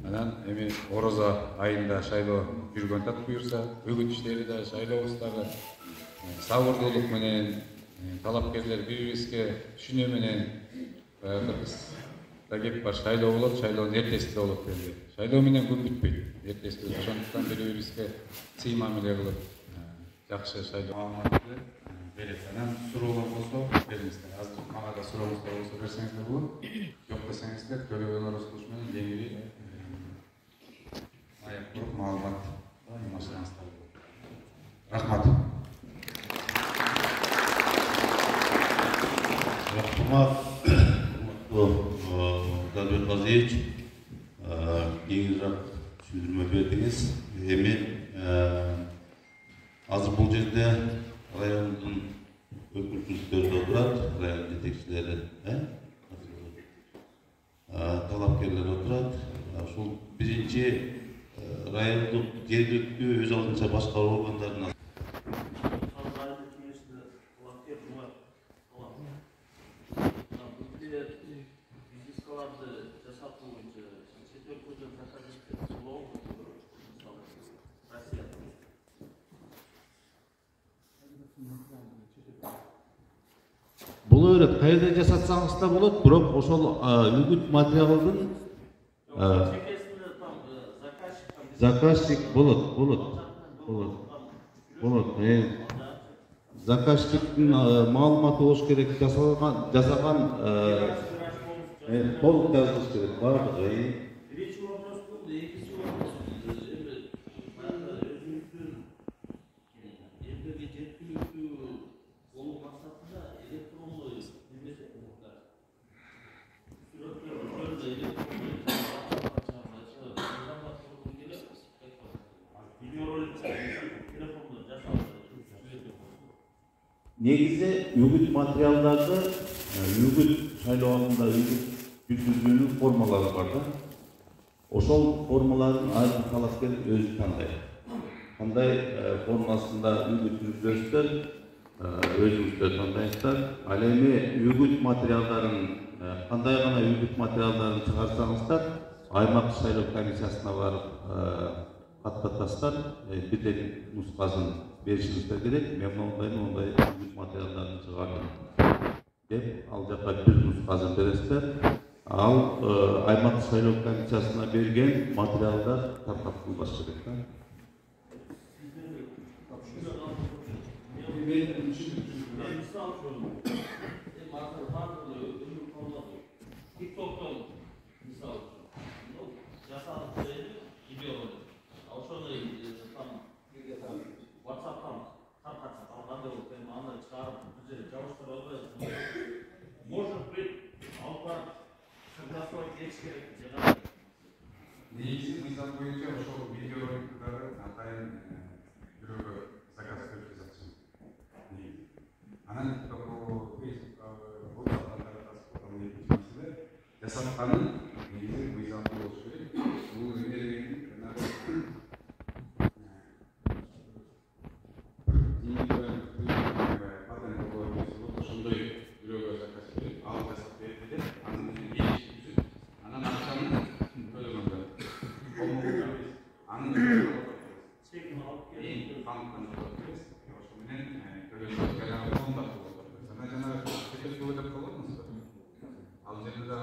Анан эми орозо айында шайлоо жүргөн так буюрса, үгүт иштери да шайлообуздагы сабырдуулук менен талапкерлер бири-бирибизге түшүнүү менен кыргызда кеп бар шайлоо болот, шайлоонун эртесинде болот деди. Шайлоо менен күн бүтпөйт. Эртесинде ошондуктан бири-бирибизге сый мамиле кылып, жакшы шайлоо маалыматты берет. Анан суроолор болсо бериңиздер. Азыр мага да сурооңуздар болсо берсеңиздер болот. Жок десеңиздер, төлөбөйлөр ысылыш менен кеңири аяк туруп маалымат алмашсаңыздар болот. Рахмат. Рахмат, Далбек Казиевич, кеңирээк түшүндүрмө бердиңиз. Эми азыр бул жерде райондун өкүлчүлүктөрү отурат, район жетекчилери, талапкерлер отурат. Ушул биринчи райондук жергиликтүү өз алдынча башкаруу органдарына бул өрөт кайерде жасатсаңыз да болот, бирок ошол үгүт материалдын заказчик болот. Заказчиктин маалыматы болуш керек, жасаган толук жазылыш керек, баардыгы. Негизи үгүт материалдарды үгүт шайлоо алдында үгүт жүргүзүүнүн формалары бар да. Ошол формаларын ар бир талапкер өзү тандайт. Кандай формасында үгүт жүргүзөсүздөр, өзүңүздөр тандайсыздар. Ал эми үгүт материалдарын кандай гана үгүт материалдарын чыгарсаңыздар, аймак шайлоо комиссиясына барып каттатасыздар, бирден нускасын беришиңиздер керек. Мен мондай үгүт материалдарын чыгардым деп, ал жака бир нускасын бересиздер. Ал аймак шайлоо комиссиясына берген материалдар таркатылбаш керек да. Негизи мыйзам боюнча ошол видео роликтери атайын бирөөгө заказ берип жатышат. Негизи. Анан жасатканын негизи мыйзамда болуш керек. Бул ошондой бирөөгө заказ берип, ал жасап берди деп, анан анан акчаны ал жерде